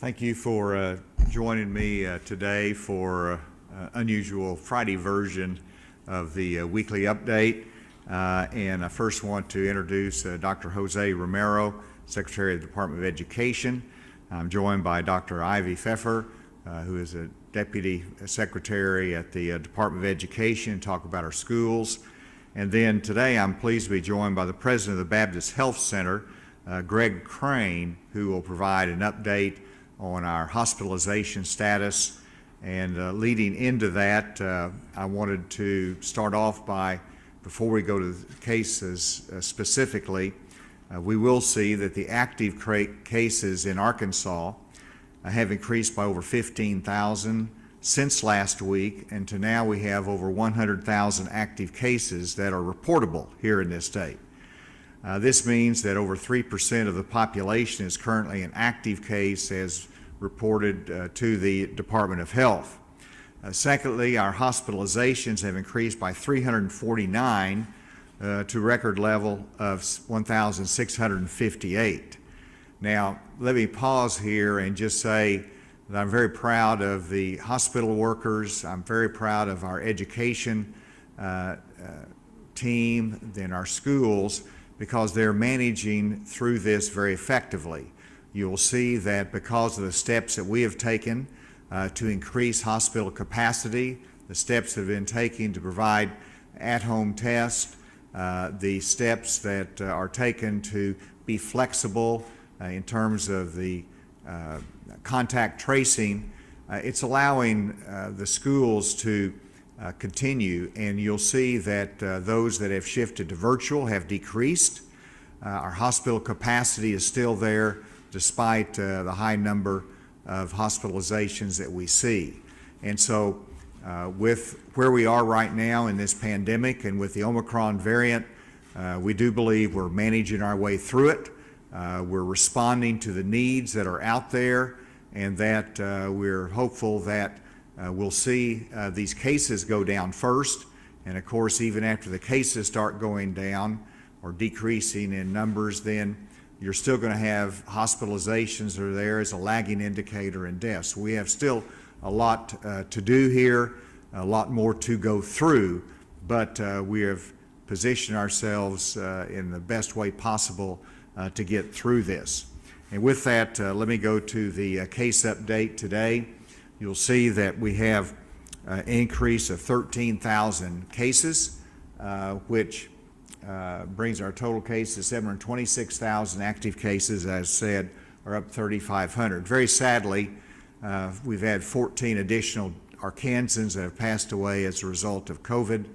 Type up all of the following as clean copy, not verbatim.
Thank you for joining me today for unusual Friday version of the weekly update. And I first want to introduce Dr. Jose Romero, Secretary of the Department of Education. I'm joined by Dr. Ivy Pfeffer, who is a Deputy Secretary at the Department of Education, to talk about our schools. And then today I'm pleased to be joined by the President of the Baptist Health Center, Greg Crane, who will provide an update on our hospitalization status. And leading into that, I wanted to start off by, before we go to the cases specifically, we will see that the active cases in Arkansas have increased by over 15,000 since last week, and to now we have over 100,000 active cases that are reportable here in this state. This means that over 3% of the population is currently an active case as reported to the Department of Health. Secondly, our hospitalizations have increased by 349 to record level of 1,658. Now, let me pause here and just say that I'm very proud of the hospital workers. I'm very proud of our education team and our schools, because they're managing through this very effectively. You'll see that because of the steps that we have taken to increase hospital capacity, the steps that have been taken to provide at-home tests, the steps that are taken to be flexible in terms of the contact tracing, it's allowing the schools to continue, and you'll see that those that have shifted to virtual have decreased. Our hospital capacity is still there despite the high number of hospitalizations that we see. And so with where we are right now in this pandemic and with the Omicron variant, we do believe we're managing our way through it. We're responding to the needs that are out there, and that we're hopeful that we'll see these cases go down first. And of course, even after the cases start going down or decreasing in numbers, then you're still going to have hospitalizations that are there as a lagging indicator in deaths. We have still a lot to do here, a lot more to go through, but we have positioned ourselves in the best way possible to get through this. And with that, let me go to the case update today. You'll see that we have an increase of 13,000 cases, which brings our total cases to 726,000. Active cases, as I said, are up 3,500. Very sadly, we've had 14 additional Arkansans that have passed away as a result of COVID,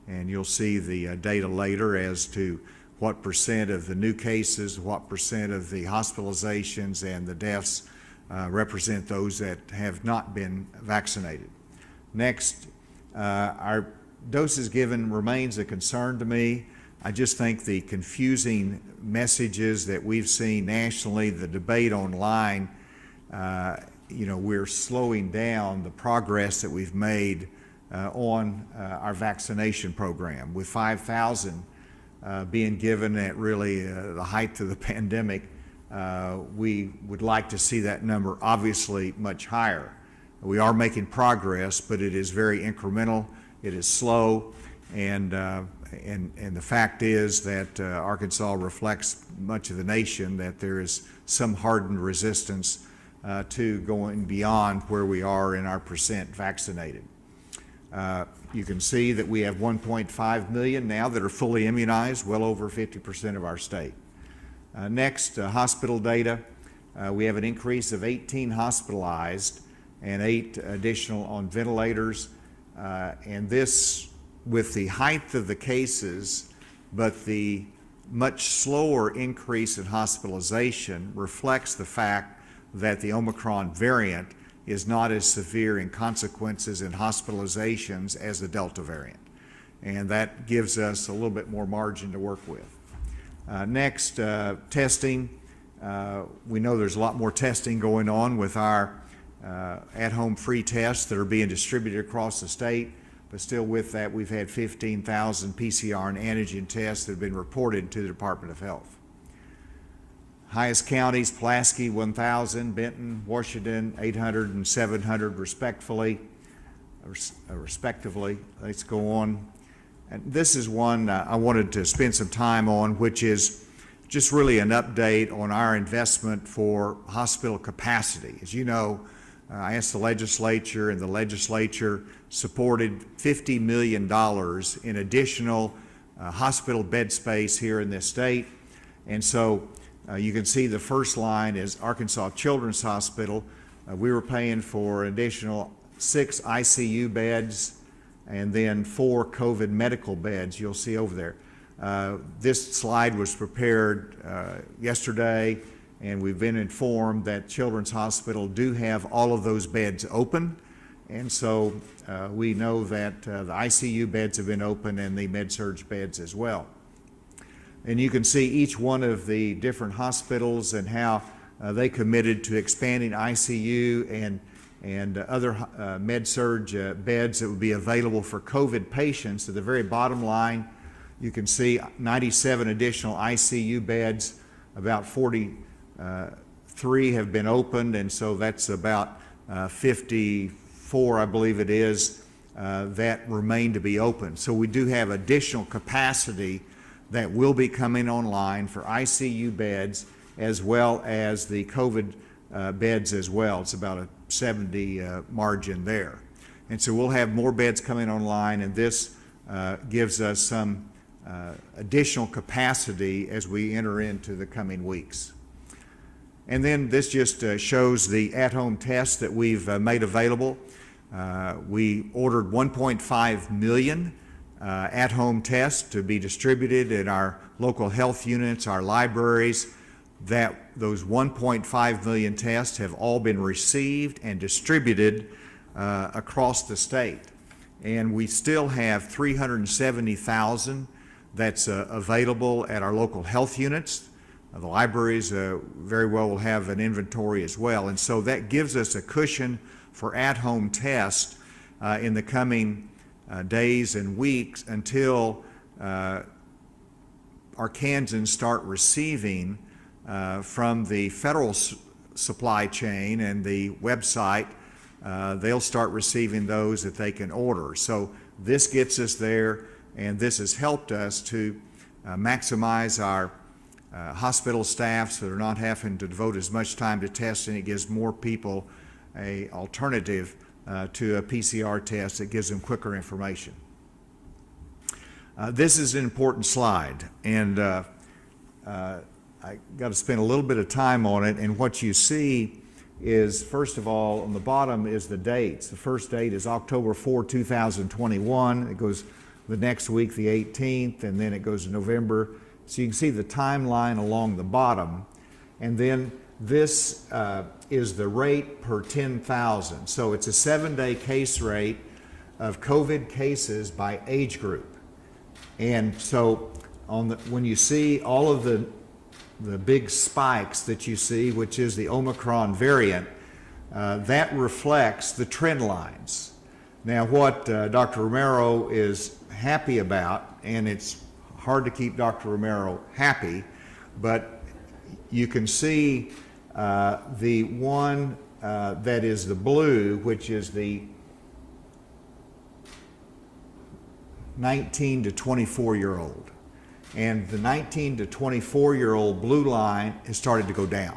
and you'll see the data later as to what percent of the new cases, what percent of the hospitalizations and the deaths represent those that have not been vaccinated. Next, our doses given remains a concern to me. I just think the confusing messages that we've seen nationally, the debate online, we're slowing down the progress that we've made on our vaccination program. With 5,000 being given at really the height of the pandemic, we would like to see that number obviously much higher. We are making progress, but it is very incremental, it is slow, and the fact is that Arkansas reflects much of the nation, that there is some hardened resistance to going beyond where we are in our percent vaccinated. You can see that we have 1.5 million now that are fully immunized, well over 50% of our state. Next, hospital data. We have an increase of 18 hospitalized and 8 additional on ventilators, and this with the height of the cases, but the much slower increase in hospitalization reflects the fact that the Omicron variant is not as severe in consequences in hospitalizations as the Delta variant. And that gives us a little bit more margin to work with. Next, testing. We know there's a lot more testing going on with our at-home free tests that are being distributed across the state. But still with that, we've had 15,000 PCR and antigen tests that have been reported to the Department of Health. Highest counties, Pulaski 1,000, Benton, Washington 800 and 700 respectively. Let's go on. And this is one I wanted to spend some time on, which is just really an update on our investment for hospital capacity. As you know, I asked the legislature, and the legislature supported $50 million in additional hospital bed space here in this state. And so you can see the first line is Arkansas Children's Hospital. We were paying for an additional 6 ICU beds and then 4 COVID medical beds you'll see over there. This slide was prepared yesterday, and we've been informed that Children's Hospital do have all of those beds open. And so we know that the ICU beds have been open and the med-surg beds as well. And you can see each one of the different hospitals and how they committed to expanding ICU and other med-surg beds that would be available for COVID patients. At the very bottom line, you can see 97 additional ICU beds, about 43 have been opened, and so that's about 54, I believe it is, that remain to be open. So we do have additional capacity that will be coming online for ICU beds as well as the COVID beds as well. It's about a 70 margin there. And so we'll have more beds coming online, and this gives us some additional capacity as we enter into the coming weeks. And then this just shows the at-home tests that we've made available. We ordered 1.5 million at-home tests to be distributed in our local health units, our libraries. Those 1.5 million tests have all been received and distributed across the state. And we still have 370,000 that's available at our local health units. The libraries very well will have an inventory as well. And so that gives us a cushion for at-home tests in the coming days and weeks until Arkansans start receiving from the federal supply chain and the website. They'll start receiving those that they can order. So this gets us there, and this has helped us to maximize our hospital staff so they're not having to devote as much time to testing. It gives more people an alternative to a PCR test that gives them quicker information. This is an important slide, and I got to spend a little bit of time on it. And what you see is, first of all, on the bottom is the dates. The first date is October 4, 2021. It goes the next week, the 18th, and then it goes to November. So you can see the timeline along the bottom. And then this is the rate per 10,000. So it's a 7-day case rate of COVID cases by age group. And so when you see all of the big spikes that you see, which is the Omicron variant, that reflects the trend lines. Now, what Dr. Romero is happy about, and it's hard to keep Dr. Romero happy, but you can see the one that is the blue, which is the 19 to 24-year-old. And the 19 to 24-year-old blue line has started to go down.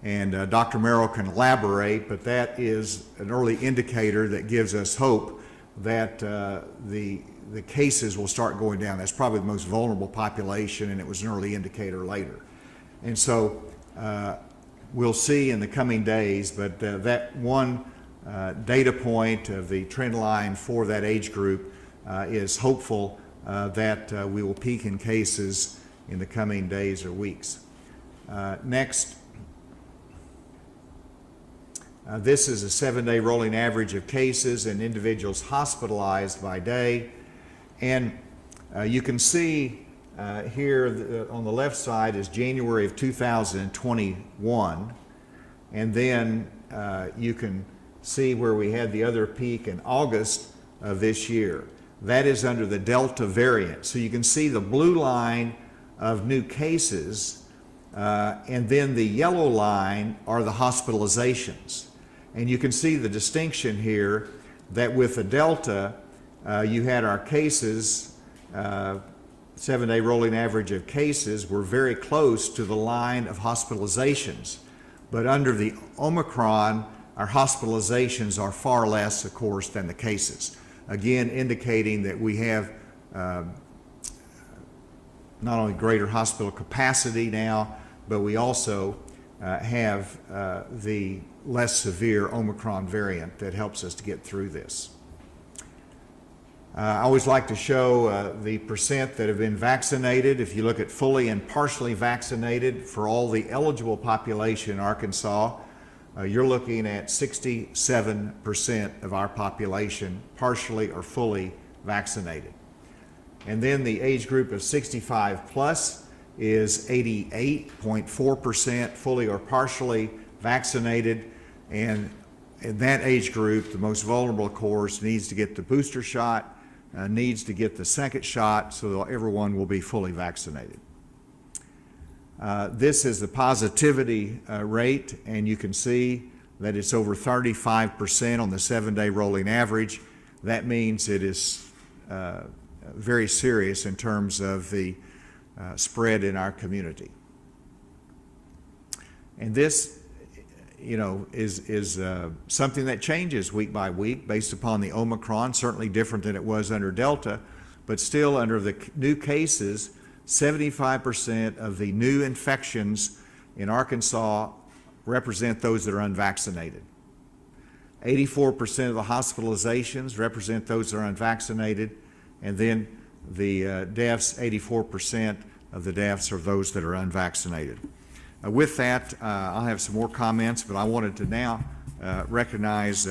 And Dr. Merrill can elaborate, but that is an early indicator that gives us hope that the cases will start going down. That's probably the most vulnerable population, and it was an early indicator later. And so we'll see in the coming days, but that one data point of the trend line for that age group is hopeful that we will peak in cases in the coming days or weeks. Next, this is a 7-day rolling average of cases and individuals hospitalized by day. And you can see here on the left side is January of 2021. And then you can see where we had the other peak in August of this year. That is under the Delta variant. So you can see the blue line of new cases And then the yellow line are the hospitalizations. And you can see the distinction here that with the Delta, you had our cases, 7-day rolling average of cases were very close to the line of hospitalizations. But under the Omicron, our hospitalizations are far less, of course, than the cases. Again, indicating that we have not only greater hospital capacity now, but we also have the less severe Omicron variant that helps us to get through this. I always like to show the percent that have been vaccinated. If you look at fully and partially vaccinated for all the eligible population in Arkansas, you're looking at 67% of our population partially or fully vaccinated. And then the age group of 65 plus is 88.4% fully or partially vaccinated. And in that age group, the most vulnerable, of course, needs to get the booster shot, needs to get the second shot, so that everyone will be fully vaccinated. This is the positivity rate, and you can see that it's over 35% on the 7-day rolling average. That means it is very serious in terms of the spread in our community. And this, is something that changes week by week based upon the Omicron, certainly different than it was under Delta, but still under the new cases, 75% of the new infections in Arkansas represent those that are unvaccinated. 84% of the hospitalizations represent those that are unvaccinated, and then the deaths, 84% of the deaths are those that are unvaccinated. With that, I'll have some more comments, but I wanted to now recognize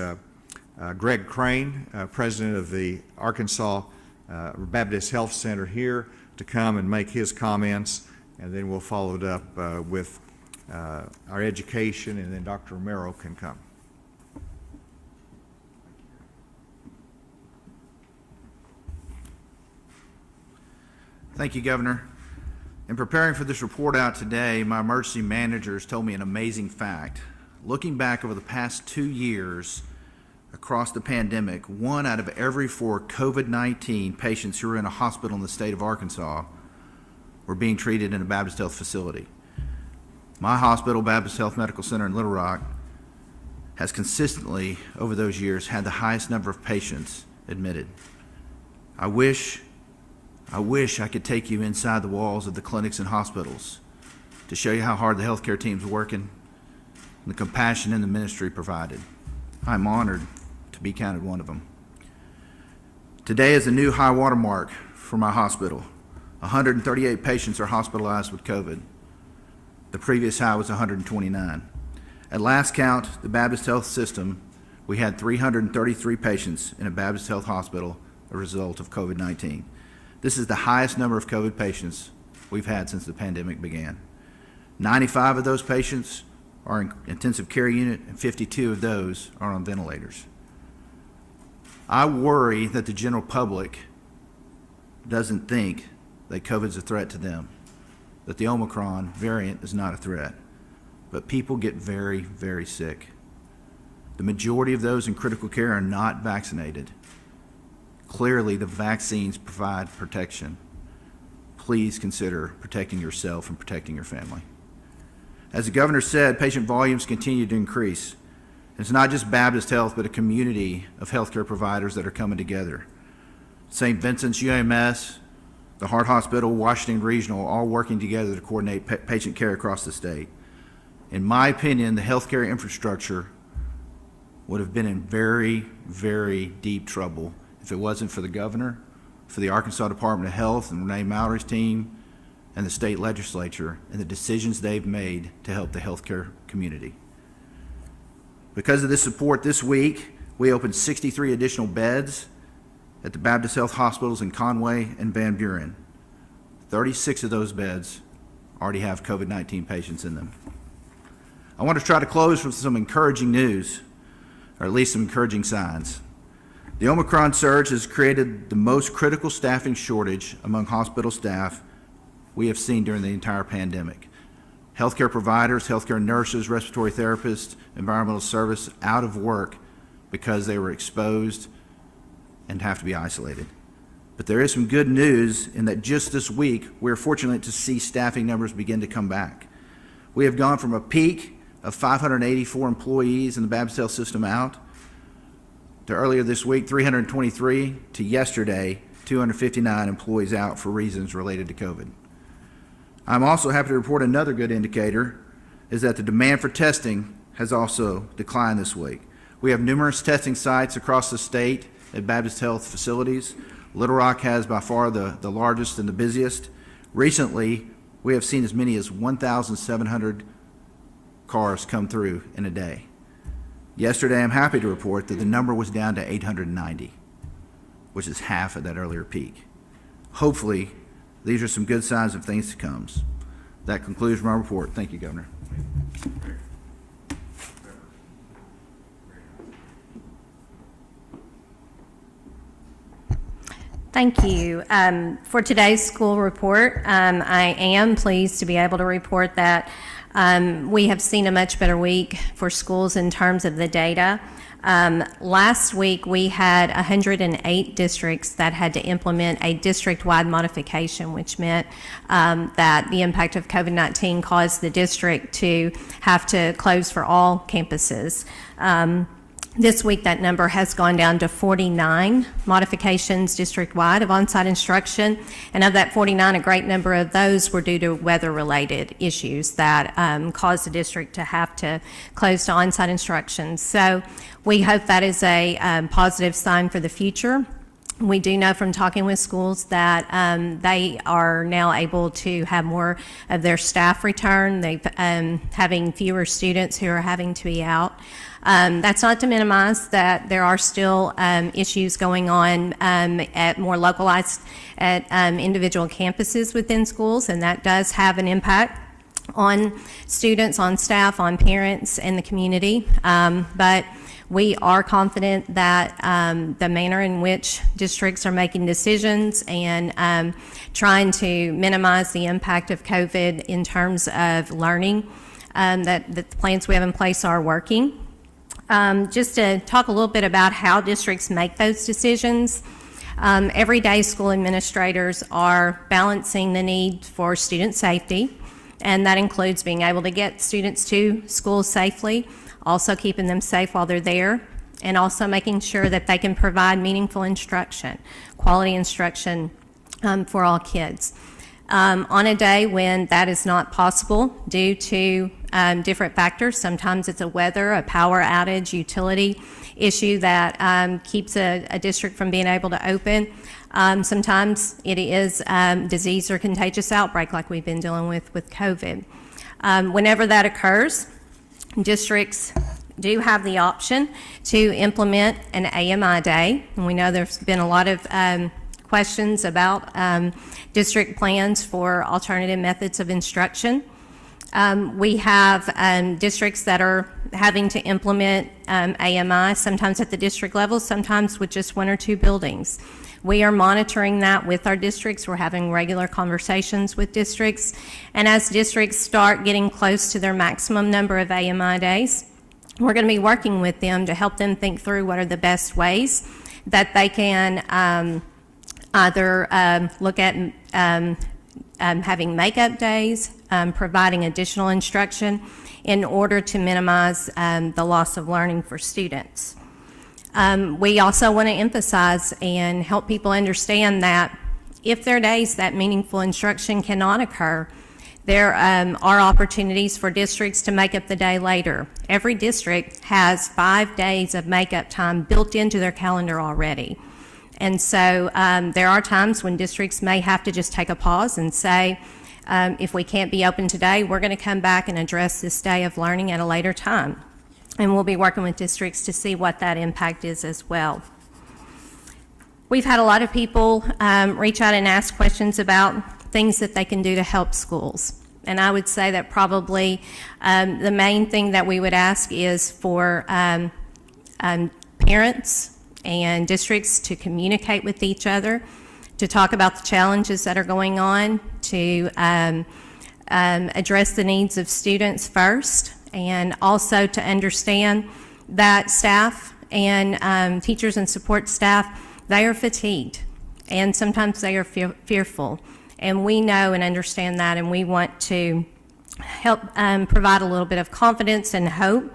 Greg Crane, president of the Arkansas Baptist Health Center, here to come and make his comments, and then we'll follow it up with our education, and then Dr. Romero can come. Thank you, Governor. In preparing for this report out today, my emergency managers told me an amazing fact. Looking back over the past 2 years across the pandemic, 1 out of every 4 COVID-19 patients who were in a hospital in the state of Arkansas were being treated in a Baptist Health facility. My hospital, Baptist Health Medical Center in Little Rock, has consistently, over those years, had the highest number of patients admitted. I wish I could take you inside the walls of the clinics and hospitals to show you how hard the healthcare team's working and the compassion in the ministry provided. I'm honored to be counted one of them. Today is a new high water mark for my hospital. 138 patients are hospitalized with COVID. The previous high was 129. At last count, the Baptist Health System, we had 333 patients in a Baptist Health hospital as a result of COVID-19. This is the highest number of COVID patients we've had since the pandemic began. 95 of those patients are in intensive care unit, and 52 of those are on ventilators. I worry that the general public doesn't think that COVID's a threat to them, that the Omicron variant is not a threat. But people get very, very sick. The majority of those in critical care are not vaccinated. Clearly, the vaccines provide protection. Please consider protecting yourself and protecting your family. As the governor said, patient volumes continue to increase. It's not just Baptist Health, but a community of healthcare providers that are coming together. St. Vincent's UMS, the Heart Hospital, Washington Regional, all working together to coordinate patient care across the state. In my opinion, the healthcare infrastructure would have been in very, very deep trouble if it wasn't for the governor, for the Arkansas Department of Health and Renee Mallory's team, and the state legislature, and the decisions they've made to help the healthcare community. Because of this support, this week, we opened 63 additional beds at the Baptist Health hospitals in Conway and Van Buren. 36 of those beds already have COVID-19 patients in them. I want to try to close with some encouraging news, or at least some encouraging signs. The Omicron surge has created the most critical staffing shortage among hospital staff we have seen during the entire pandemic. healthcare providers, healthcare nurses, respiratory therapists, environmental service out of work because they were exposed and have to be isolated. But there is some good news in that just this week, we're fortunate to see staffing numbers begin to come back. We have gone from a peak of 584 employees in the Baptist Health System out to earlier this week, 323, to yesterday, 259 employees out for reasons related to COVID. I'm also happy to report another good indicator is that the demand for testing has also declined this week. We have numerous testing sites across the state at Baptist Health facilities. Little Rock has by far the largest and the busiest. Recently, we have seen as many as 1,700 cars come through in a day. Yesterday, I'm happy to report that the number was down to 890, which is half of that earlier peak. Hopefully, these are some good signs of things to come. That concludes my report. Thank you, Governor. Thank you. For today's school report, I am pleased to be able to report that we have seen a much better week for schools in terms of the data. Last week, we had 108 districts that had to implement a district-wide modification, which meant that the impact of COVID-19 caused the district to have to close for all campuses. This week, that number has gone down to 49 modifications district-wide of on-site instruction, and of that 49, a great number of those were due to weather-related issues that caused the district to have to close to on-site instruction. So we hope that is a positive sign for the future. We do know from talking with schools that they are now able to have more of their staff return. They've having fewer students who are having to be out. That's not to minimize that there are still issues going on at more localized at individual campuses within schools, and that does have an impact on students, on staff, on parents, and the community. But we are confident that the manner in which districts are making decisions and trying to minimize the impact of COVID in terms of learning, that the plans we have in place are working. Just to talk a little bit about how districts make those decisions. Every day, school administrators are balancing the need for student safety, and that includes being able to get students to school safely, also keeping them safe while they're there, and also making sure that they can provide meaningful instruction, quality instruction for all kids. On a day when that is not possible due to different factors, sometimes it's a weather, a power outage, utility issue that keeps a district from being able to open. Sometimes it is disease or contagious outbreak like we've been dealing with COVID. Whenever that occurs, districts do have the option to implement an AMI day, and we know there's been a lot of questions about district plans for alternative methods of instruction. We have districts that are having to implement AMI, sometimes at the district level, sometimes with just one or two buildings. We are monitoring that with our districts. We're having regular conversations with districts. And as districts start getting close to their maximum number of AMI days, we're going to be working with them to help them think through what are the best ways that they can either look at having makeup days, providing additional instruction in order to minimize the loss of learning for students. We also want to emphasize and help people understand that if there are days that meaningful instruction cannot occur, there are opportunities for districts to make up the day later. Every district has 5 days of makeup time built into their calendar already. And so there are times when districts may have to just take a pause and say, if we can't be open today, we're going to come back and address this day of learning at a later time. And we'll be working with districts to see what that impact is as well. We've had a lot of people reach out and ask questions about things that they can do to help schools. And I would say that probably the main thing that we would ask is for parents and districts to communicate with each other, to talk about the challenges that are going on, to address the needs of students first, and also to understand that staff and teachers and support staff, they are fatigued, and sometimes they are fearful. And we know and understand that, and we want to help provide a little bit of confidence and hope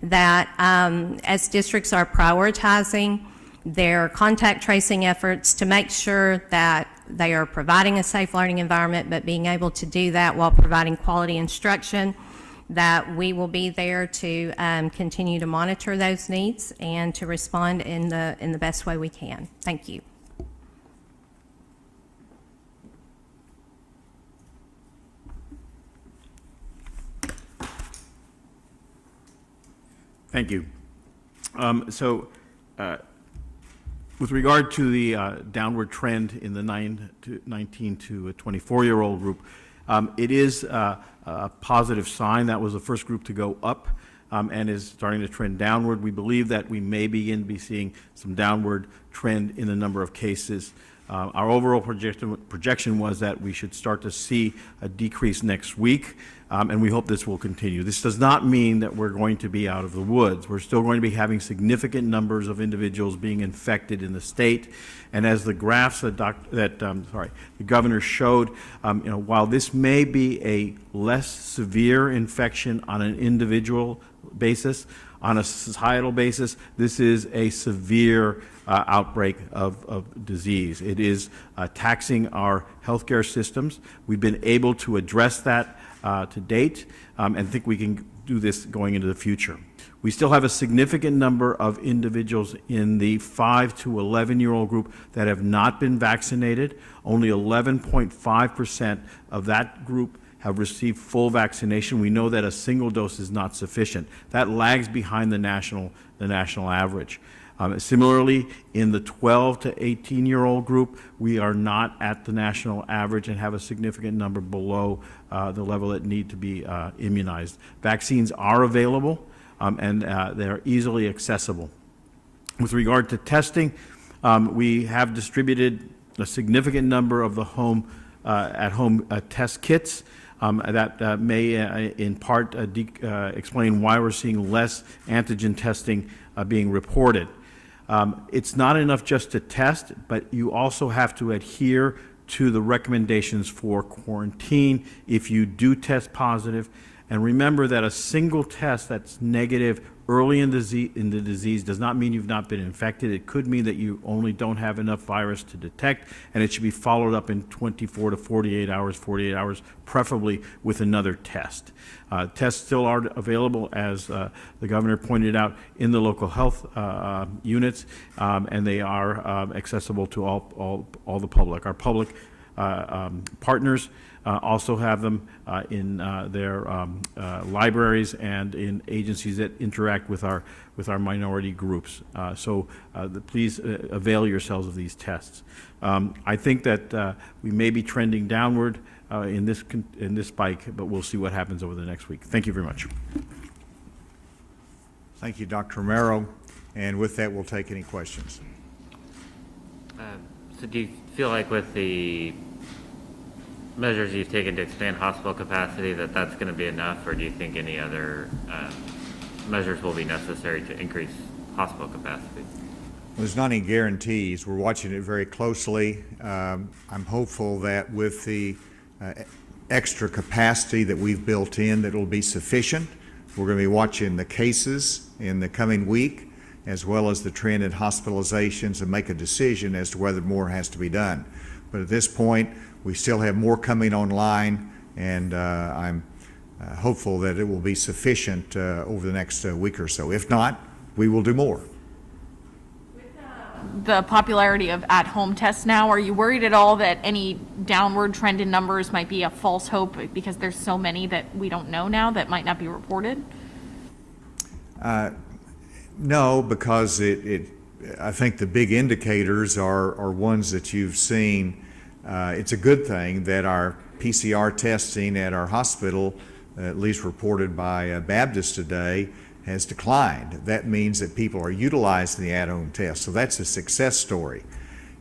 that as districts are prioritizing their contact tracing efforts to make sure that they are providing a safe learning environment, but being able to do that while providing quality instruction, that we will be there to continue to monitor those needs and to respond in the best way we can. Thank you. Thank you. With regard to the downward trend in the 19 to 24-year-old group, it is a positive sign. That was the first group to go up and is starting to trend downward. We believe that we may begin to be seeing some downward trend in the number of cases. Our overall projection was that we should start to see a decrease next week, and we hope this will continue. This does not mean that we're going to be out of the woods. We're still going to be having significant numbers of individuals being infected in the state, and as the graphs that the governor showed, while this may be a less severe infection on an individual basis, on a societal basis, this is a severe outbreak of disease. It is taxing our healthcare systems. We've been able to address that to date, and think we can do this going into the future. We still have a significant number of individuals in the 5 to 11-year-old group that have not been vaccinated. Only 11.5% of that group have received full vaccination. We know that a single dose is not sufficient. That lags behind the national average. Similarly, in the 12 to 18-year-old group, we are not at the national average and have a significant number below the level that need to be immunized. Vaccines are available, and they're easily accessible. With regard to testing, we have distributed a significant number of the at-home test kits. That may in part explain why we're seeing less antigen testing being reported. It's not enough just to test, but you also have to adhere to the recommendations for quarantine if you do test positive. And remember that a single test that's negative early in the disease does not mean you've not been infected. It could mean that you only don't have enough virus to detect, and it should be followed up in 24 to 48 hours, preferably with another test. Tests still are available, as the governor pointed out, in the local health units, and they are accessible to all the public. Our public partners also have them in their libraries and in agencies that interact with our minority groups. Please avail yourselves of these tests. I think that we may be trending downward in this spike, but we'll see what happens over the next week. Thank you very much. Thank you, Dr. Romero. And with that, we'll take any questions. So do you feel like with the measures you've taken to expand hospital capacity that's going to be enough, or do you think any other measures will be necessary to increase hospital capacity? Well, there's not any guarantees. We're watching it very closely. I'm hopeful that with the extra capacity that we've built in, that it'll be sufficient. We're going to be watching the cases in the coming week, as well as the trend in hospitalizations, and make a decision as to whether more has to be done. But at this point, we still have more coming online, and I'm hopeful that it will be sufficient over the next week or so. If not, we will do more. With the popularity of at-home tests now, are you worried at all that any downward trend in numbers might be a false hope because there's so many that we don't know now that might not be reported? No, because I think the big indicators are ones that you've seen. It's a good thing that our PCR testing at our hospital, at least reported by Baptist today, has declined. That means that people are utilizing the at-home test, so that's a success story.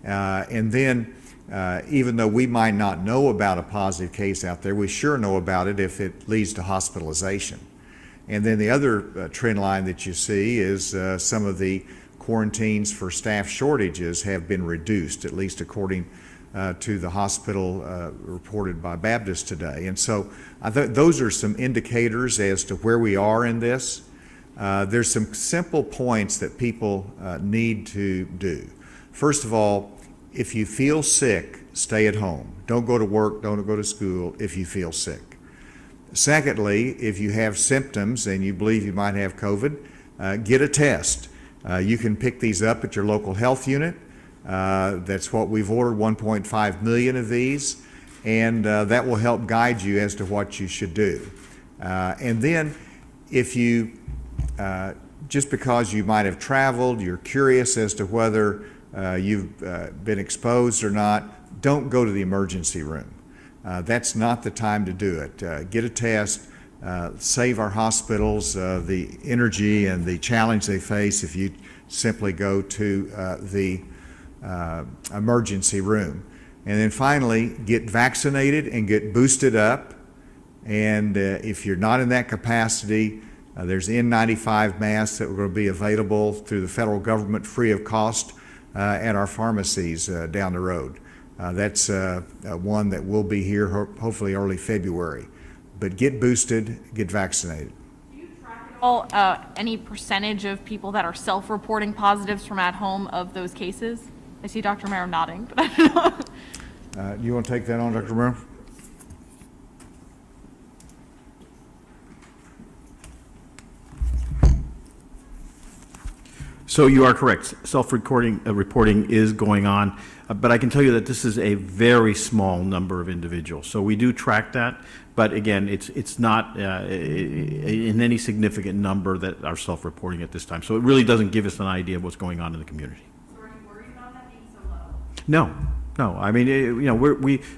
And then even though we might not know about a positive case out there, we sure know about it if it leads to hospitalization. And then the other trend line that you see is some of the quarantines for staff shortages have been reduced, at least according to the hospital reported by Baptist today. And so those are some indicators as to where we are in this. There's some simple points that people need to do. First of all, if you feel sick, stay at home. Don't go to work, don't go to school if you feel sick. Secondly, if you have symptoms and you believe you might have COVID, get a test. You can pick these up at your local health unit. That's what we've ordered, 1.5 million of these, and that will help guide you as to what you should do. And then if you, just because you might have traveled, you're curious as to whether you've been exposed or not, don't go to the emergency room. That's not the time to do it. Get a test, save our hospitals the energy and the challenge they face if you simply go to the emergency room. And then finally, get vaccinated and get boosted up. And if you're not in that capacity, there's N95 masks that are going to be available through the federal government free of cost at our pharmacies down the road. That's one that will be here hopefully early February. But get boosted, get vaccinated. Do you track at all any percentage of people that are self-reporting positives from at home of those cases? I see Dr. Romero nodding, but I don't know. Do you want to take that on, Dr. Romero? So you are correct. Self-reporting reporting is going on, but I can tell you that this is a very small number of individuals. So we do track that, but again, it's not in any significant number that are self-reporting at this time. So it really doesn't give us an idea of what's going on in the community. So are you worried about that being so low? No. No, I mean,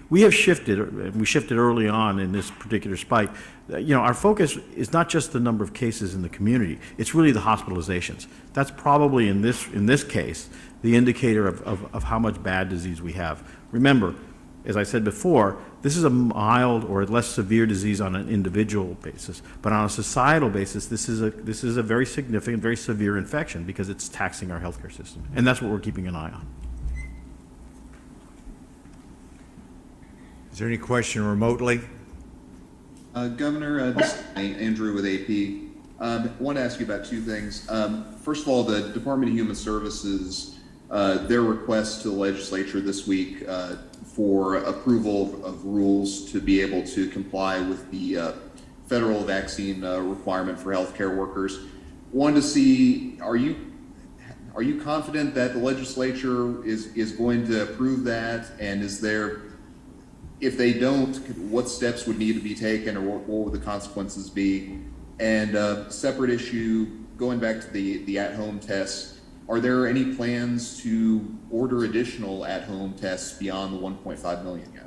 we have shifted. We shifted early on in this particular spike. Our focus is not just the number of cases in the community. It's really the hospitalizations. That's probably in this case the indicator of how much bad disease we have. Remember, as I said before, this is a mild or less severe disease on an individual basis, but on a societal basis, this is a very significant, very severe infection because it's taxing our healthcare system, and that's what we're keeping an eye on. Is there any question remotely? Governor, this is Andrew with AP. I want to ask you about two things. First of all, the Department of Human Services, their request to the legislature this week for approval of rules to be able to comply with the federal vaccine requirement for healthcare workers. Wanted to see, are you confident that the legislature is going to approve that? And is there, if they don't, what steps would need to be taken, or what would the consequences be? And separate issue, going back to the at-home tests, are there any plans to order additional at-home tests beyond the 1.5 million you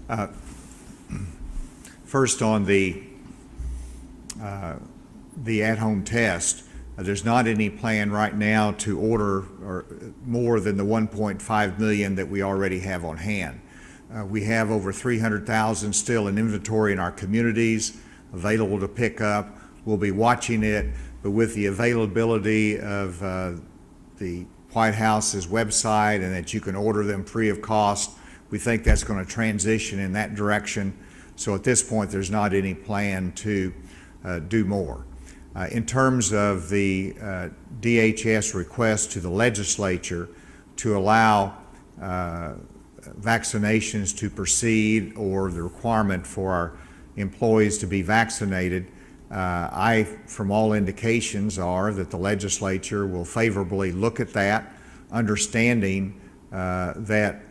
have? First, on the at-home test, there's not any plan right now to order or more than the 1.5 million that we already have on hand. We have over 300,000 still in inventory in our communities available to pick up. We'll be watching it, but with the availability of the White House's website and that you can order them free of cost, we think that's going to transition in that direction. So at this point, there's not any plan to do more. In terms of the DHS request to the legislature to allow vaccinations to proceed, or the requirement for our employees to be vaccinated, from all indications are that the legislature will favorably look at that, understanding that,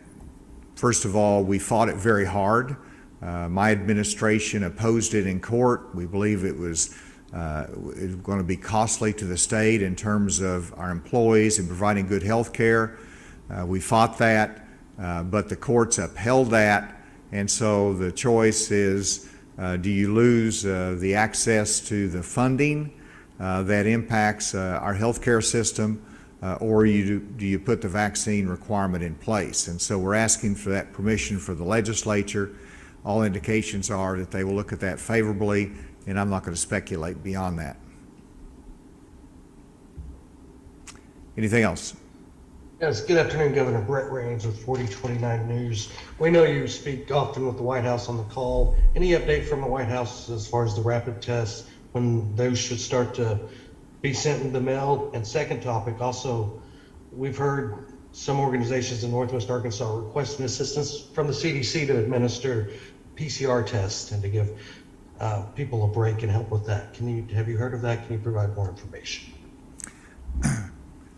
first of all, we fought it very hard. My administration opposed it in court. We believe it was going to be costly to the state in terms of our employees and providing good health care. We fought that. But the courts upheld that, and so the choice is, do you lose the access to the funding that impacts our healthcare system, or do you put the vaccine requirement in place? And so we're asking for that permission for the legislature. All indications are that they will look at that favorably, and I'm not going to speculate beyond that. Anything else? Yes, good afternoon, Governor. Brett Raines with 4029 News. We know you speak often with the White House on the call. Any update from the White House as far as the rapid tests, when those should start to be sent in the mail? And second topic, also, we've heard some organizations in Northwest Arkansas requesting assistance from the CDC to administer PCR tests and to give people a break and help with that. Have you heard of that? Can you provide more information?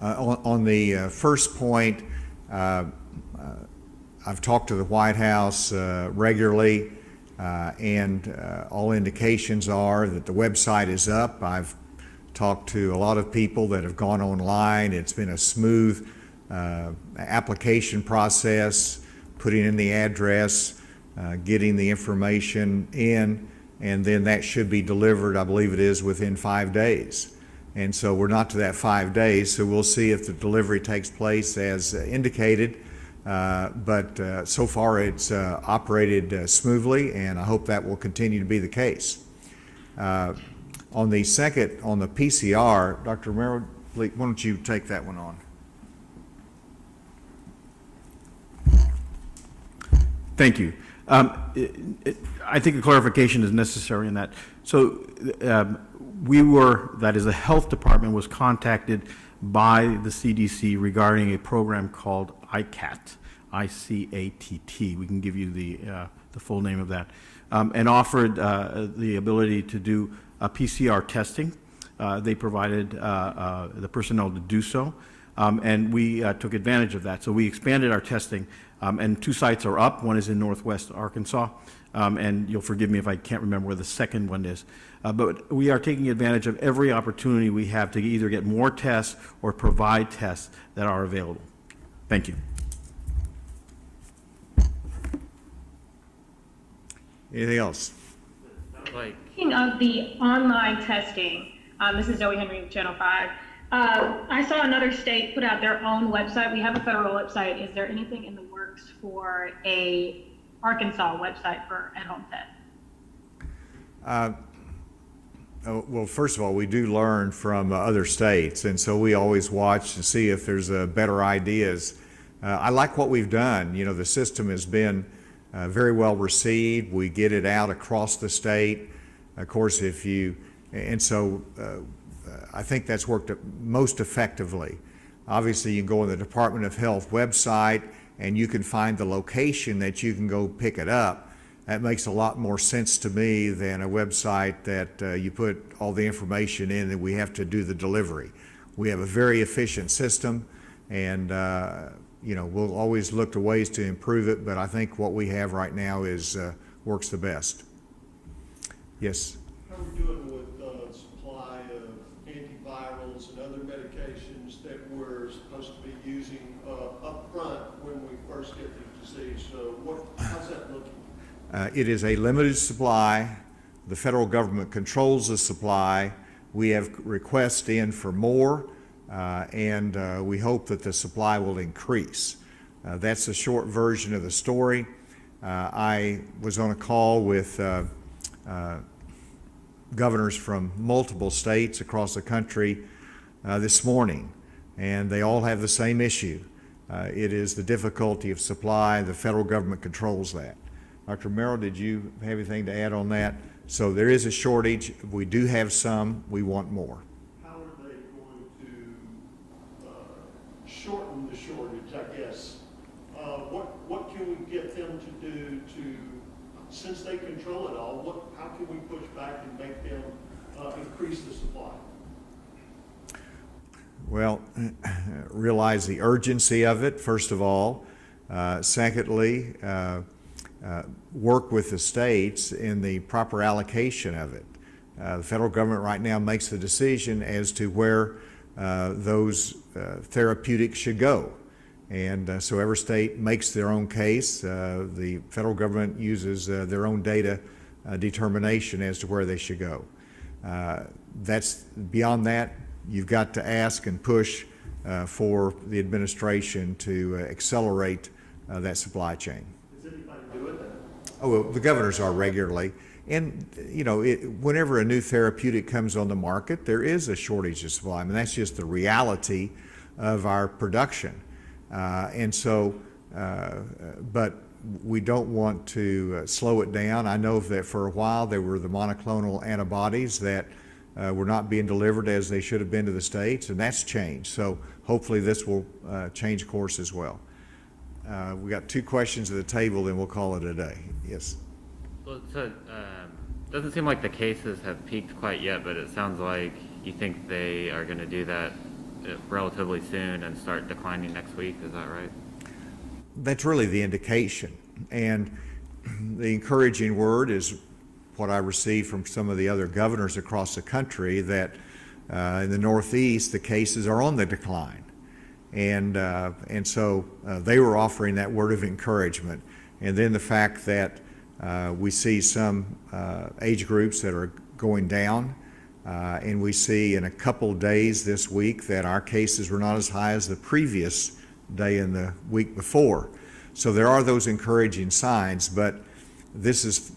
On the first point, I've talked to the White House regularly, and all indications are that the website is up. I've talked to a lot of people that have gone online. It's been a smooth application process, putting in the address, getting the information in, and then that should be delivered, I believe it is, within 5 days. And so we're not to that 5 days, so we'll see if the delivery takes place as indicated. But so far it's operated smoothly, and I hope that will continue to be the case. On the second, on the PCR, Dr. Romero, why don't you take that one on? Thank you. I think a clarification is necessary in that. So that is the health department was contacted by the CDC regarding a program called ICAT, I-C-A-T-T. We can give you the full name of that, and offered the ability to do PCR testing. They provided the personnel to do so, and we took advantage of that. So we expanded our testing, and 2 sites are up. One is in Northwest Arkansas, and you'll forgive me if I can't remember where the second one is. But we are taking advantage of every opportunity we have to either get more tests or provide tests that are available. Thank you. Anything else? Like, Speaking of the online testing, this is Zoe Henry with Channel 5. I saw another state put out their own website. We have a federal website. Is there anything in the works for a Arkansas website for at-home tests? Well, first of all, we do learn from other states, and so we always watch to see if there's better ideas. I like what we've done. You know, the system has been very well received. We get it out across the state. Of course, I think that's worked most effectively. Obviously, you can go on the Department of Health website and you can find the location that you can go pick it up. That makes a lot more sense to me than a website that you put all the information in and we have to do the delivery. We have a very efficient system, and we'll always look to ways to improve it, but I think what we have right now is works the best. Yes? How are we doing with supply of antivirals and other medications that we're supposed to be using up front when we first get the disease? So how's that looking? It is a limited supply. The federal government controls the supply. We have requests in for more, and we hope that the supply will increase. That's the short version of the story. I was on a call with governors from multiple states across the country this morning, and they all have the same issue. It is the difficulty of supply. The federal government controls that. Dr. Merrill, did you have anything to add on that? So there is a shortage. We do have some. We want more. How are they going to shorten the shortage, I guess? What can we get them to do since they control it all, how can we push back and make them increase the supply? Well, realize the urgency of it, first of all. Secondly, work with the states in the proper allocation of it. The federal government right now makes the decision as to where those therapeutics should go. And so every state makes their own case. The federal government uses their own data determination as to where they should go. That's beyond that. You've got to ask and push for the administration to accelerate that supply chain. Is anybody doing that? Oh, well, the governors are regularly. And, you know, whenever a new therapeutic comes on the market, there is a shortage of supply. I mean, that's just the reality of our production. But we don't want to slow it down. I know that for a while there were the monoclonal antibodies that were not being delivered as they should have been to the states, and that's changed. So hopefully this will change course as well. We got 2 questions at the table, then we'll call it a day. Yes. Well, so, doesn't seem like the cases have peaked quite yet, but it sounds like you think they are going to do that relatively soon and start declining next week. Is that right? That's really the indication. And the encouraging word is what I received from some of the other governors across the country, that in the Northeast, the cases are on the decline. And so they were offering that word of encouragement. And then the fact that we see some age groups that are going down, and we see in a couple days this week that our cases were not as high as the previous day in the week before. So there are those encouraging signs, but this is,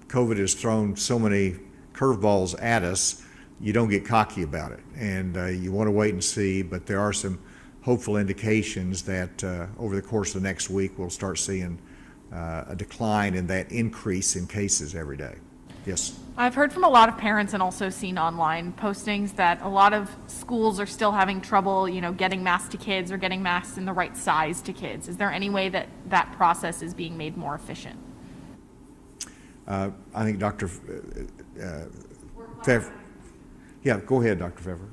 COVID has thrown so many curveballs at us, you don't get cocky about it. And you want to wait and see, but there are some hopeful indications that over the course of the next week, we'll start seeing a decline in that increase in cases every day. Yes. I've heard from a lot of parents and also seen online postings that a lot of schools are still having trouble, getting masks to kids or getting masks in the right size to kids. Is there any way that that process is being made more efficient? I think Dr. Fever. Yeah, go ahead, Dr. Fever.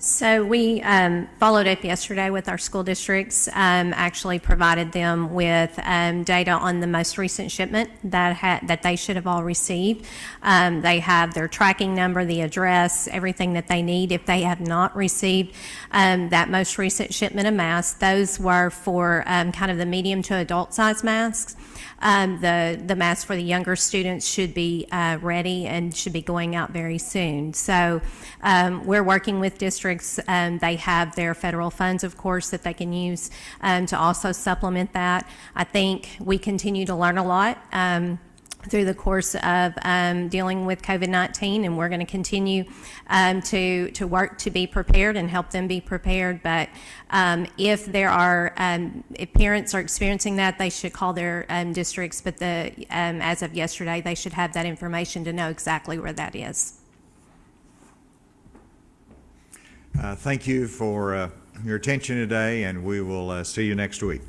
So we followed up yesterday with our school districts, actually provided them with data on the most recent shipment that they should have all received. They have their tracking number, the address, everything that they need. If they have not received that most recent shipment of masks, those were for kind of the medium to adult size masks. The masks for the younger students should be ready and should be going out very soon. So we're working with districts. They have their federal funds, of course, that they can use to also supplement that. I think we continue to learn a lot through the course of dealing with COVID-19, and we're going to continue to work to be prepared and help them be prepared. But if parents are experiencing that, they should call their districts. But as of yesterday, they should have that information to know exactly where that is. Thank you for your attention today, and we will see you next week.